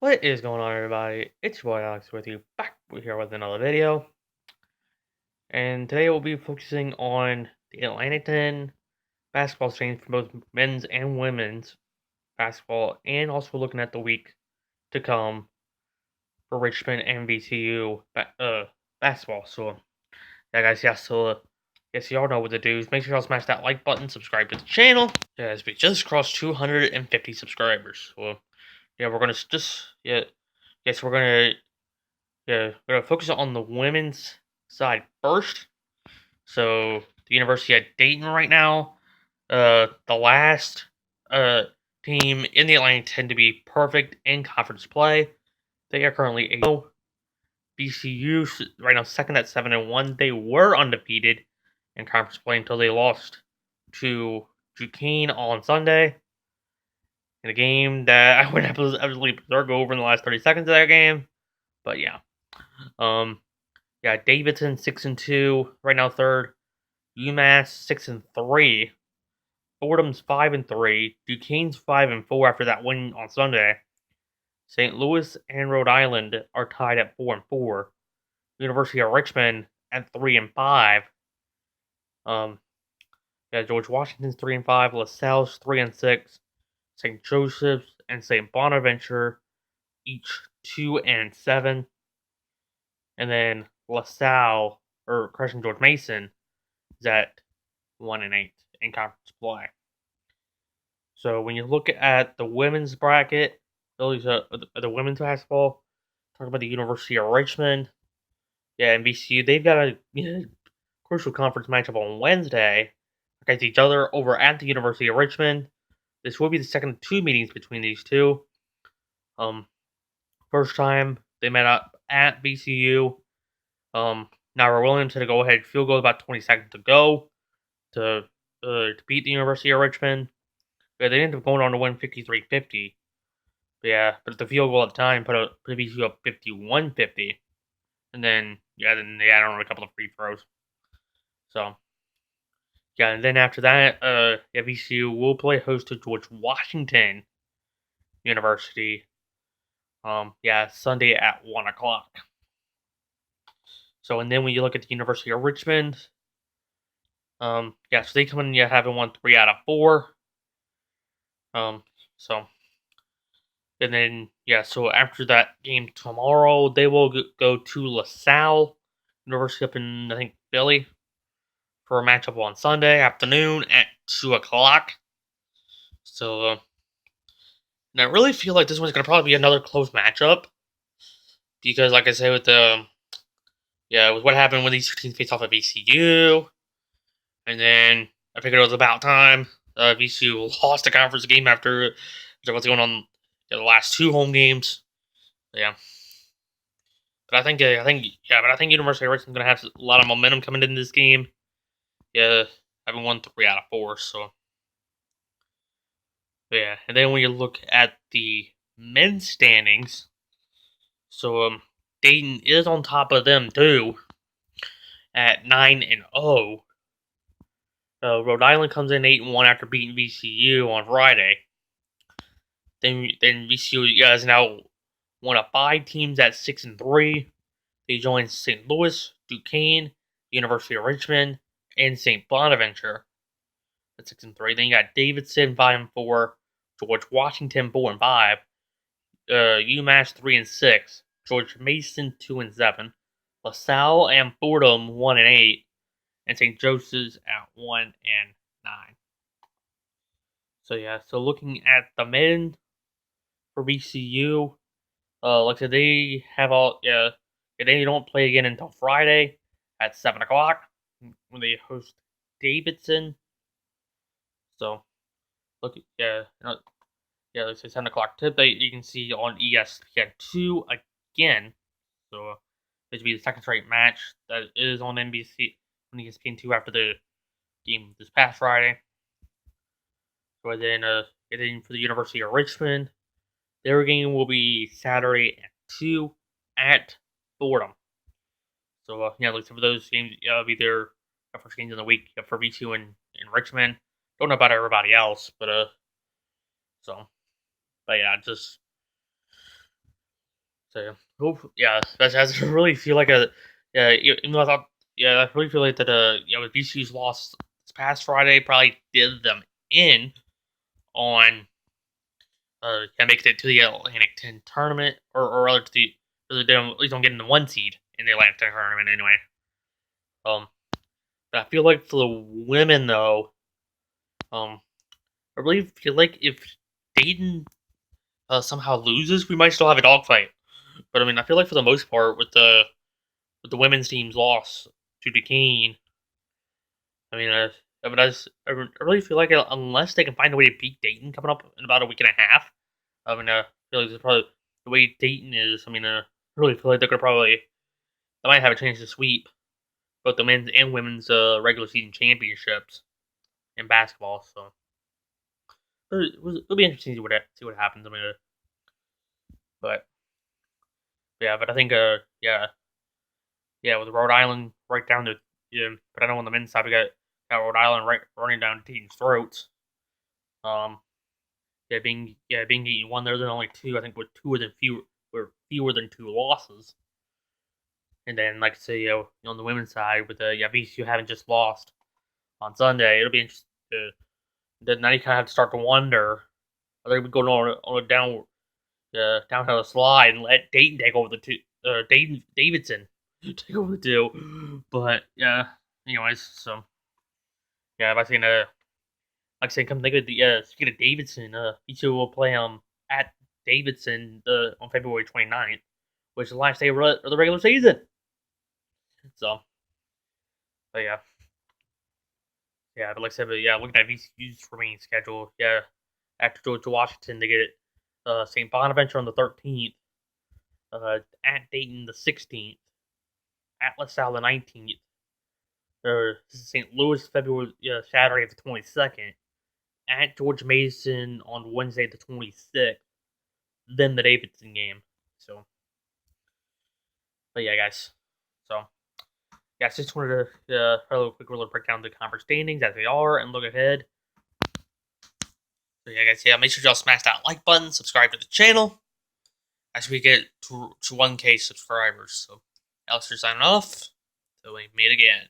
What is going on, everybody? It's your boy Alex with you, back here with another video. And today we'll be focusing on the Atlantic basketball scene for both men's and women's basketball, and also looking at the week to come for Richmond and VCU basketball. So, yeah, guys, yes, y'all know what to do. Make sure y'all smash that like button, subscribe to the channel. Yeah, as we just crossed 250 subscribers. So, yeah, we're gonna yes, we're gonna focus on the women's side first. So the University of Dayton right now, the last team in the Atlantic tend to be perfect in conference play. They are currently 8-0. BCU right now second at 7-1. They were undefeated in conference play until they lost to Duquesne on Sunday in a game that I would absolutely berserk over in the last 30 seconds of that game. But yeah, um, yeah, Davidson 6-2 right now third. UMass 6-3. Fordham's 5-3. Duquesne's 5-4 after that win on Sunday. St. Louis and Rhode Island are tied at 4-4. University of Richmond at 3-5. Yeah, George Washington's 3-5. LaSalle's 3-6. St. Joseph's and St. Bonaventure each 2-7. And then LaSalle or Crescent George Mason is at 1-8 in conference play. So when you look at the women's bracket, the women's basketball, talking about the University of Richmond, yeah, and VCU, they've got a crucial conference matchup on Wednesday against each other over at the University of Richmond. This will be the second of two meetings between these two. First time they met up at VCU. Now Williams had a go-ahead field goal about 20 seconds to go to beat the University of Richmond. Yeah, they ended up going on to win 53-50. But the field goal at the time put VCU up 51-50. And then they added on a couple of free throws. So, yeah, and then after that, VCU will play host to George Washington University. Sunday at 1 o'clock. So, and then when you look at the University of Richmond, so they come in having won 3 out of 4. So, and then, so after that game tomorrow, they will go to LaSalle University up in, I think, Philly for a matchup on Sunday afternoon at 2 o'clock. So, and I really feel like this one's going to probably be another close matchup. Because, like I say, with what happened when these two teams faced off at VCU. And then I figured it was about time. VCU lost the conference game after what's going on the last two home games. Yeah. But I think University of Richmond's gonna have a lot of momentum coming into this game. Yeah, having won 3 out of 4, so yeah. And then when you look at the men's standings, so Dayton is on top of them too, at 9-0. Rhode Island comes in 8-1 after beating VCU on Friday. Then VCU is now one of 5 teams at 6-3. They join St. Louis, Duquesne, University of Richmond, and St. Bonaventure at 6-3. Then you got Davidson 5-4, George Washington 4-5, UMass 3-6, George Mason 2-7, LaSalle and Fordham 1-8, and St. Joseph's at 1-9. So looking at the men for VCU, like I said, they have they don't play again until Friday at 7 o'clock when they host Davidson. So, let's say 7 o'clock tip that you can see on ESPN2 again. So, this will be the second straight match that is on NBC on ESPN2 after the game this past Friday. So, then for the University of Richmond, their game will be Saturday at 2 at Fordham. So, like for those games, be their first games in the week for V2 in Richmond. Don't know about everybody else, but yeah, So yeah, that's I really feel like a yeah. Even though I thought I really feel like that with BCU's loss this past Friday probably did them in on making it to the Atlantic 10 tournament or rather to the they don't at least don't get in the one seed in the Atlantic 10 tournament anyway. Um, but I feel like for the women though, um, I really feel like if Dayton somehow loses, we might still have a dogfight. But I mean, I feel like for the most part, with the women's team's loss to Duquesne, I mean, I really feel like unless they can find a way to beat Dayton coming up in about a week and a half, I mean, I feel like it's probably the way Dayton is. I mean, I really feel like they might have a chance to sweep both the men's and women's regular season championships in basketball. So it'll be interesting to see what happens. I mean, but yeah, but I think with Rhode Island right down to but I know on the men's side we got Rhode Island right running down Dayton's throats. Um, being 81, they're the only two I think with fewer than two losses. And then, like I say, on the women's side, with the VCU having just lost on Sunday, it'll be interesting. Then now you kind of have to start to wonder are they going on a downhill slide and let Dayton take over the two, Dayton Davidson take over the two. But yeah, anyways, so yeah, if I seen like I said, come think of the speaking of Davidson, VCU will play at Davidson on February 29th, which is the last day of the regular season. So, but but like I said, looking at VCU's remaining schedule, after George Washington, they get St. Bonaventure on the 13th, at Dayton the 16th, at LaSalle the 19th, St. Louis February Saturday the 22nd, at George Mason on Wednesday the 26th, then the Davidson game. So, but yeah, guys. So, yeah, I just wanted to have a little quick break down the conference standings as they are and look ahead. So yeah, guys, make sure y'all smash that like button, subscribe to the channel as we get to 1K subscribers. So, Alex, signing off. Till we meet again.